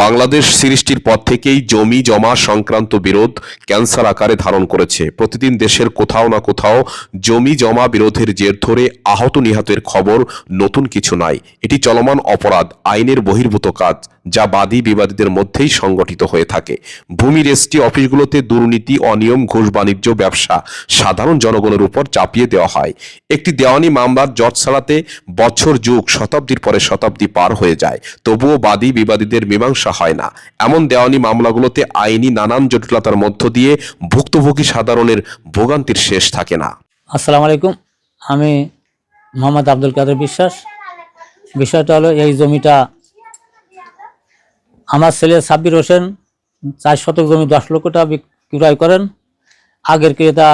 বাংলাদেশ সৃষ্টির পর থেকেই জমি জমা সংক্রান্ত বিরোধ ক্যান্সার আকারে ধারণ করেছে। প্রতিদিন দেশের কোথাও না কোথাও জমি জমা বিরোধের জের ধরে আহত নিহতের খবর নতুন কিছু নয়। এটি চলমান অপরাধ, আইনের বহির্ভূত কাজ, যা বাদী বিবাদীদের মধ্যেই সংগঠিত হয়ে থাকে। ভূমি রেজিস্ট্রি অফিসগুলোতে দুর্নীতি, অনিয়ম, ঘুষ বাণিজ্য, ব্যবসা সাধারণ জনগণের উপর চাপিয়ে দেওয়া হয়। একটি দেওয়ানি মামলার জট ছাড়াতে বছর, যুগ, শতাব্দীর পরে শতাব্দী পার হয়ে যায়, তবুও বাদী বিবাদীদের মীমাংসা হয় না। এমন দেওয়ানি মামলাগুলোতে আইনি নানান জটিলতার মধ্য দিয়ে ভুক্তভোগী সাধারণের ভোগান্তির শেষ থাকে না। আসসালামু আলাইকুম, আমি মোহাম্মদ আব্দুল কাদের বিশ্বাস। বিষয়টা হলো, এই জমিটা আমার ছেলে সাব্বির হোসেন 4 শতক জমি 10 লক্ষ টাকা বিক্রয় করেন। আগের ক্রেতা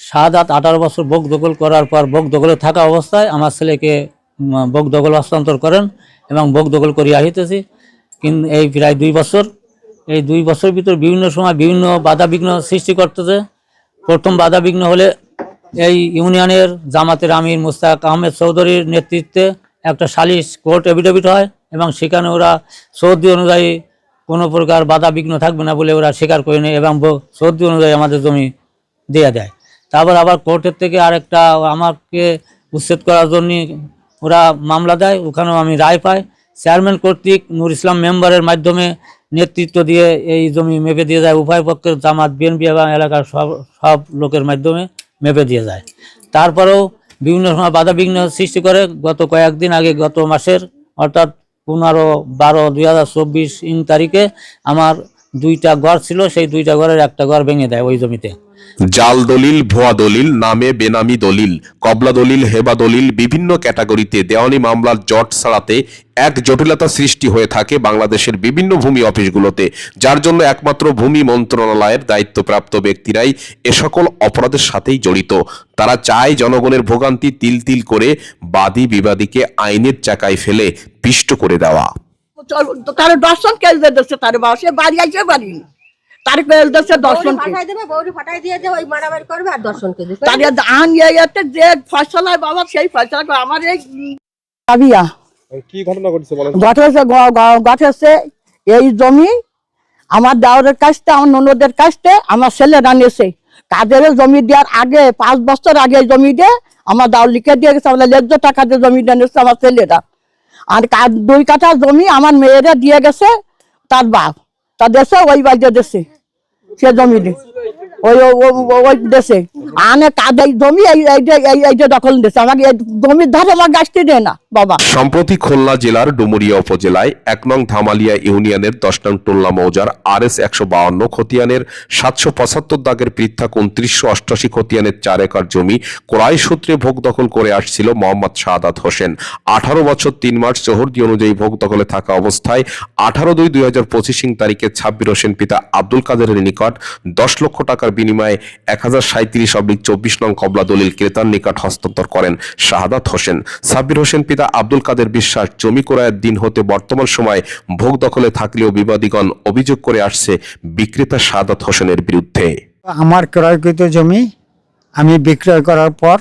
শাহাদাত 18 বছর বক দখল করার পর বক দখলে থাকা অবস্থায় আমার ছেলেকে বক দখল হস্তান্তর করেন এবং বক দখল করিয়া আসিতেছি। কিন্তু এই প্রায় 2 বছর, এই 2 বছর ভিতর বিভিন্ন সময় বিভিন্ন বাধা বিঘ্ন সৃষ্টি করতেছে। প্রথম বাধা বিঘ্ন হলে এই ইউনিয়নের জামাতের আমির মুস্তাক আহমেদ চৌধুরীর নেতৃত্বে একটা সালিশ কোর্ট এফিডেভিট হয় এবং সেখানে ওরা সৌদি অনুযায়ী কোনো প্রকার বাধা বিঘ্ন থাকবে না বলে ওরা স্বীকার করে নেয় এবং সৌদি অনুযায়ী আমাদের জমি দিয়ে দেয়। তারপর আবার কোর্টের থেকে আরেকটা আমাকে উচ্ছেদ করার জন্য ওরা মামলা দেয়, ওখানেও আমি রায় পাই। চেয়ারম্যান কর্তৃক নূর ইসলাম মেম্বারের মাধ্যমে নেতৃত্ব দিয়ে এই জমি মেপে দিয়ে যায়। উভয় পক্ষের জামাত, বিএনপি এবং এলাকার সব লোকের মাধ্যমে মেপে দিয়ে যায়। তারপরেও বিভিন্ন সময় বাধা বিঘ্ন সৃষ্টি করে। গত কয়েকদিন আগে, গত মাসের অর্থাৎ 15/12/2024 তারিখে আমার 2টা ঘর ছিল, সেই 2টা ঘরের একটা ঘর ভেঙে দেয় ওই জমিতে। জাল দলিল, ভুয়া দলিল, নামে বেনামি দলিল, কবলা দলিল, হেবা দলিল, বিভিন্ন ক্যাটাগরিতে দেওয়ানি মামলার জট ছাড়াতে এক জটিলতা সৃষ্টি হয়ে থাকে বাংলাদেশের বিভিন্ন ভূমি অফিসগুলোতে, যার জন্য একমাত্র ভূমি মন্ত্রণালয়ের দায়িত্বপ্রাপ্ত ব্যক্তিরাই এ সকল অপরাধের সাথেই জড়িত। তারা চায় জনগণের ভোগান্তি তিল তিল করে বাদী বিবাদীকে আইনের চাকায় ফেলে পিষ্ট করে দেওয়া। তার দর্শন কে দিচ্ছে, তার বাসে বাড়ি আইছে, বাড়ি তার দর্শন যে ফয়সালায় বাবা সেই ফয়সালা আমার এই কি ঘটনা ঘটেছে বলেন। ঘটেছে এই জমি আমার দাওরের কাছতে, আমার ননদের কাছতে আমার ছেলেরা নিয়েছে। কাদের জমি দেওয়ার আগে 5 বছর আগে জমি দিয়ে আমার দাও লিখে দিয়ে গেছে। আমার 1 লাখ টাকা দিয়ে জমিটা নিয়েছে আমার ছেলেরা। আর 2 কাঠা জমি আমার মেয়েরা দিয়ে গেছে তার বাপ, তা দেশে ওই বাড়িতে দেশে সে জমি ওই দেশে আনে কাদের জমি এই দখল দিয়েছে। আমাকে জমির ধারে আমার গাছটি দেয় না বাবা। সম্প্রতি খুলনা জেলার ডুমুরিয়া উপজেলায় 1 নং ধামালিয়া ইউনিয়নের 10 নং টোল্লা মৌজার RS 152 খতিয়ানের 775 দাগের পৃথক 2988 খতিয়ানের 4 একর জমি ক্রয় সূত্রে ভোগ দখল করে আসছিল মোহাম্মদ শাহাদাত হোসেন। 18 বছর 3 মাস চৌহদ্দি অনুযায়ী ভোগ দখলে থাকা অবস্থায় 18/2/2025 তারিখে সাব্বির হোসেন পিতা আব্দুল কাদেরের নিকট 10 লক্ষ টাকার বিনিময়ে 1037/24 নং কবলা দলিল ক্রেতার নিকট হস্তান্তর করেন শাহাদাত হোসেন। সাব্বির হোসেন পিতা আব্দুল কাদের বিশ্বাস জমি ক্রয়ের দিন হতে বর্তমান সময়ে ভোগ দখলে থাকলেও বিবাদীগণ অভিযোগ করে আসছে বিক্রেতা শাহাদাত হোসেনের বিরুদ্ধে। আমার ক্রয়কৃত জমি আমি বিক্রয় করার পর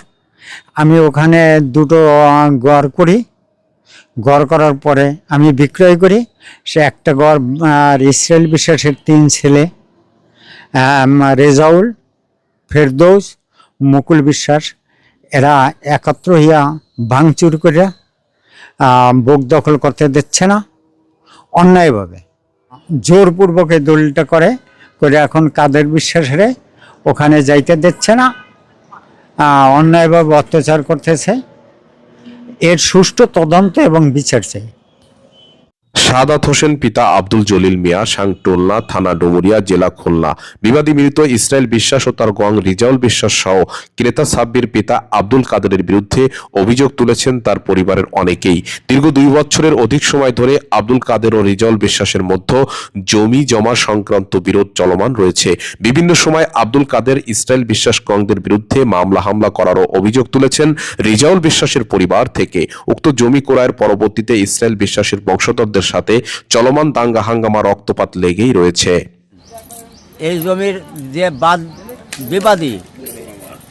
আমি ওখানে 2টো ঘর করি। ঘর করার পরে আমি বিক্রয় করি। সে একটা ঘর ইসরায়েল বিশ্বাসের 3 ছেলে, রেজাউল, ফেরদৌস, মুকুল বিশ্বাস, এরা একত্র হইয়া ভাঙচুর করে ভোগ দখল করতে দিচ্ছে না, অন্যায়ভাবে জোরপূর্বক এই দলিলটা করে এখন কাদের বিশ্বাসের ওখানে যাইতে দিচ্ছে না, অন্যায়ভাবে অত্যাচার করতেছে। এর সুষ্ঠু তদন্ত এবং বিচার চাই। শাহাদাত হোসেন পিতা আব্দুল জলিল মিয়া, সাংটোলনা থানা, ডুমুরিয়া, জেলা খুলনা। বিবাদী মৃত ইসরায়েল বিশ্বাস ও তার গং রিজাউল বিশ্বাস সহ ক্রেতা সাব্বির পিতা আব্দুল কাদেরের বিরুদ্ধে অভিযোগ তুলেছেন তার পরিবারের অনেকেই। দীর্ঘ 2 বছরের অধিক সময় ধরে আব্দুল কাদের ও রিজাউল বিশ্বাসের মধ্যে জমি জমা সংক্রান্ত বিরোধ চলমান রয়েছে। বিভিন্ন সময় আব্দুল কাদের ইসরায়েল বিশ্বাস গংদের বিরুদ্ধে মামলা হামলা করারও অভিযোগ তুলেছেন রিজাউল বিশ্বাসের পরিবার থেকে। উক্ত জমি ক্রয়ের পরবর্তীতে ইসরায়েল বিশ্বাসের বংশধরদের সাথে চলমান দাঙ্গা হাঙ্গামা, রক্তপাত লেগেই রয়েছে। এই জমির যে বিবাদী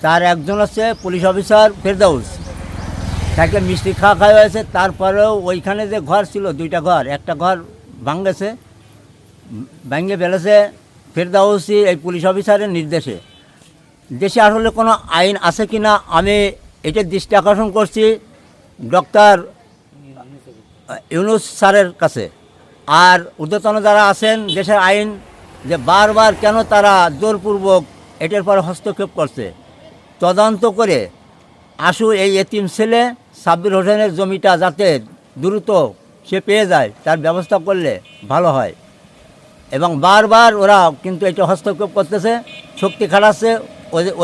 তার একজন হচ্ছে পুলিশ অফিসার ফেরদৌস, তাকে মিষ্টি খাওয়া হয়েছে। তারপরেও ওইখানে যে ঘর ছিল 2টা ঘর, একটা ঘর ভাঙেছে ব্যাঙ্গে ফেলেছে ফেরদাউসি এই পুলিশ অফিসারের নির্দেশে। দেশে আসলে কোনো আইন আছে কি না আমি এটার দৃষ্টি আকর্ষণ করছি ডক্টর ইউনুস স্যারের কাছে। আর ঊর্ধ্বতন যারা আছেন দেশের আইন যে বারবার কেন তারা জোরপূর্বক এটার পর হস্তক্ষেপ করছে, তদন্ত করে আশু এই এতিম ছেলে সাব্বির হোসেনের জমিটা যাতে দ্রুত সে পেয়ে যায় তার ব্যবস্থা করলে ভালো হয়। এবং বারবার ওরা কিন্তু এটা হস্তক্ষেপ করতেছে, শক্তি খাটাচ্ছে,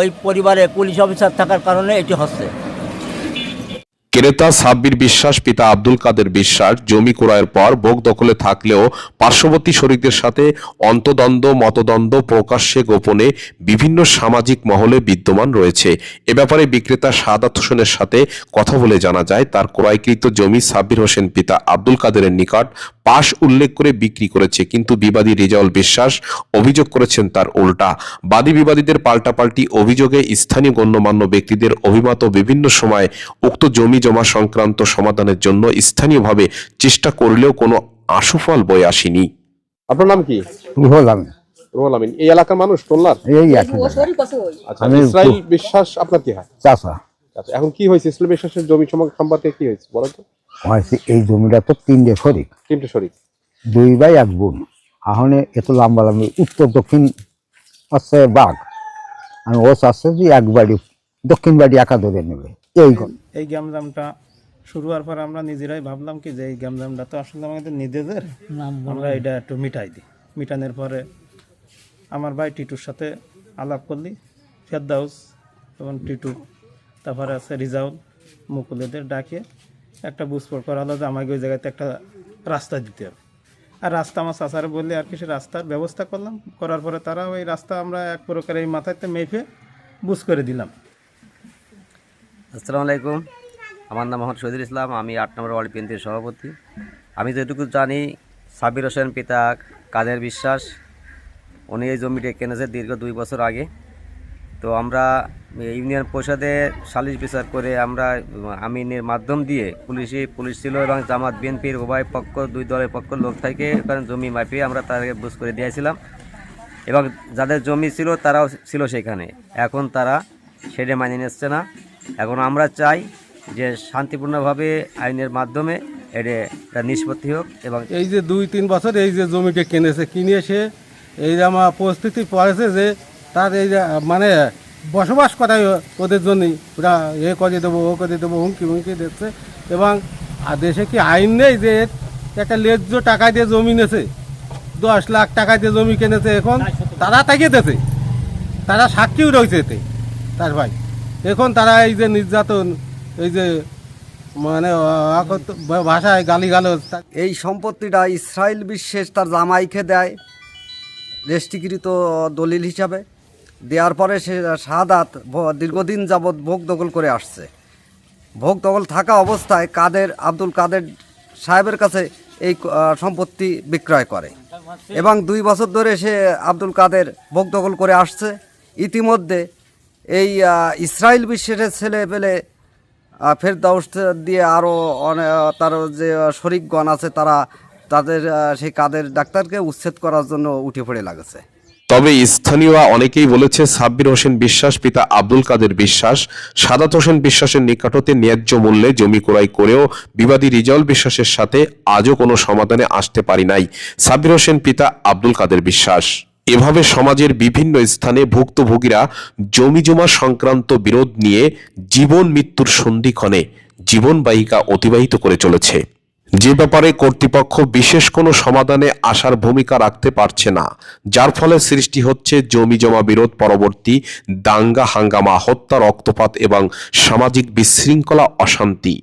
ওই পরিবারে পুলিশ অফিসার থাকার কারণে এটি হচ্ছে। ক্রেতা সাব্বির বিশ্বাস পিতা আব্দুল কাদের বিশ্বাস জমি ক্রয়ের পর ভোগ দখলে থাকলেও পার্শ্ববর্তী শরিকদের সাথে অন্তদ্বন্দ্ব মতদ্বন্দ্ব প্রকাশ্যে গোপনে বিভিন্ন সামাজিক মহলে বিদ্যমান রয়েছে। এ ব্যাপারে বিক্রেতা সাদাত হোসেনের সাথে কথা বলে জানা যায় তার ক্রয়কৃত জমি সাব্বির হোসেন পিতা আব্দুল কাদেরের নিকট পাশ উল্লেখ করে বিক্রি করেছে, কিন্তু বিবাদী রেজাউল বিশ্বাস অভিযোগ করেছেন তার উল্টা। বাদী বিবাদীদের পাল্টাপাল্টি অভিযোগে স্থানীয় গণ্যমান্য ব্যক্তিদের অভিমত বিভিন্ন সময় উক্ত জমি জমা সংক্রান্ত সমাধানের জন্য স্থানীয়ভাবে চেষ্টা করলেও কোনো আশুফল বয়ে আসেনি। আপনার নাম কি? রুহুল আমিন। রুহুল আমিন। এই এলাকার মানুষ টোল্লার? এই একই আচ্ছা, ইসরাইল বিশ্বাস আপনার কি হয়? চাচা। আচ্ছা, এখন কি হয়েছে ইসরাইল বিশ্বাসের জমি সম্পর্কে কি হয়েছে বলেন তো? হয়েছে এই জমিটা তো 3টে শরিক, 3টে শরিক, 2 ভাই 1 বোন। আহনে এত লম্বা লম্বি উত্তর দক্ষিণ আছে বাঘ, আর ও চাচ্ছে যে এক বাড়ি দক্ষিণ বাড়ি একা ধরে নেবে। এই গ্যামজামটা শুরু হওয়ার পর আমরা নিজেরাই ভাবলাম কি যে এই গ্যামজামটা তো আসলে আমাদের নিজেদের, আমরা এটা একটু মিটাই দিই। মিটানোর পরে আমার ভাই টিটুর সাথে আলাপ করলি, ফেরদাউস এবং টিটু, তারপরে আছে রিজাউল, মুকুলেদের ডাকে একটা বুঝপড় করা হলো যে আমাকে ওই জায়গাতে একটা রাস্তা দিতে হবে। আর রাস্তা আমার চাচারে বললে আর কি সে রাস্তার ব্যবস্থা করলাম। করার পরে তারা ওই রাস্তা আমরা এক প্রকার এই মাথাতে মেপে বুঝ করে দিলাম। আসসালামু আলাইকুম, আমার নাম মোহাম্মদ শহীদুল ইসলাম, আমি 8 নম্বর ওয়ার্ড বিএনপির সভাপতি। আমি যেটুকু জানি সাব্বির হোসেন পিতা কাদের বিশ্বাস উনি এই জমিটা কিনেছে দীর্ঘ 2 বছর আগে। তো আমরা ইউনিয়ন পরিষদে সালিশ বিচার করে আমরা আমিনের মাধ্যম দিয়ে পুলিশ ছিল এবং জামাত বিএনপির উভয় পক্ষ 2 দলের পক্ষ লোক থেকে ওখানে জমি মাপিয়ে আমরা তাদেরকে বুঝ করে দিয়েছিলাম এবং যাদের জমি ছিল তারাও ছিল সেখানে। এখন তারা সেটা মানিয়ে নিচ্ছে না। এখন আমরা চাই যে শান্তিপূর্ণভাবে আইনের মাধ্যমে এটা নিষ্পত্তি হোক। এবং এই যে 2-3 বছর এই যে জমিটা কিনে এসে এই যে আমার পরিস্থিতি পড়েছে যে তার এই যে মানে বসবাস করাই ওদের জন্যই ওরা এ করে দেবো ও করে দেবো হুমকি দিচ্ছে। এবং দেশে কি আইন নেই যে একটা লেজ্জ টাকা দিয়ে জমি নিয়েছে, 10 লাখ টাকা দিয়ে জমি কিনেছে, এখন তারা তাকিয়ে দিয়েছে, তারা সাক্ষীও রয়েছে এতে তার ভাই। এখন তারা এই যে নির্যাতন, এই যে মানে ভাষায় গালিগালাজ, এই সম্পত্তিটা ইসরাইল বিশ্বাস তার জামাইকে দেয় রেজিস্ট্রিকৃত দলিল হিসাবে। দেওয়ার পরে সে শাহাদাত দীর্ঘদিন যাবৎ ভোগ দখল করে আসছে। ভোগ দখল থাকা অবস্থায় আব্দুল কাদের সাহেবের কাছে এই সম্পত্তি বিক্রয় করে এবং 2 বছর ধরে সে আব্দুল কাদের ভোগ দখল করে আসছে। ইতিমধ্যে এই ইসরাইল বিশ্বাসের ছেলে পেলে ফেরদাউস দিয়ে আরও তার যে শরিকগণ আছে তাদের সেই কাদের ডাক্তারকে উচ্ছেদ করার জন্য উঠে পড়ে লাগছে। তবে স্থানীয়রা অনেকেই বলেছে সাব্বির হোসেন বিশ্বাস পিতা আব্দুল কাদের বিশ্বাস সাদাত হোসেন বিশ্বাসের নিকট হতে ন্যায্য মূল্যে জমি ক্রয় করেও বিবাদী রিজাউল বিশ্বাসের সাথে আজও কোনো সমাধানে আসতে পারি নাই সাব্বির হোসেন পিতা আব্দুল কাদের বিশ্বাস। এভাবে সমাজের বিভিন্ন স্থানে ভুক্তভোগীরা জমি জমা সংক্রান্ত বিরোধ নিয়ে জীবন মৃত্যুর সন্ধিক্ষণে জীবনবাহিকা অতিবাহিত করে চলেছে, যে ব্যাপারে কর্তৃপক্ষ বিশেষ কোনো সমাধানে আসার ভূমিকা রাখতে পারছে না, যার ফলে সৃষ্টি হচ্ছে জমি জমা বিরোধ পরবর্তী দাঙ্গা হাঙ্গামা, হত্যা, রক্তপাত এবং সামাজিক বিশৃঙ্খলা, অশান্তি।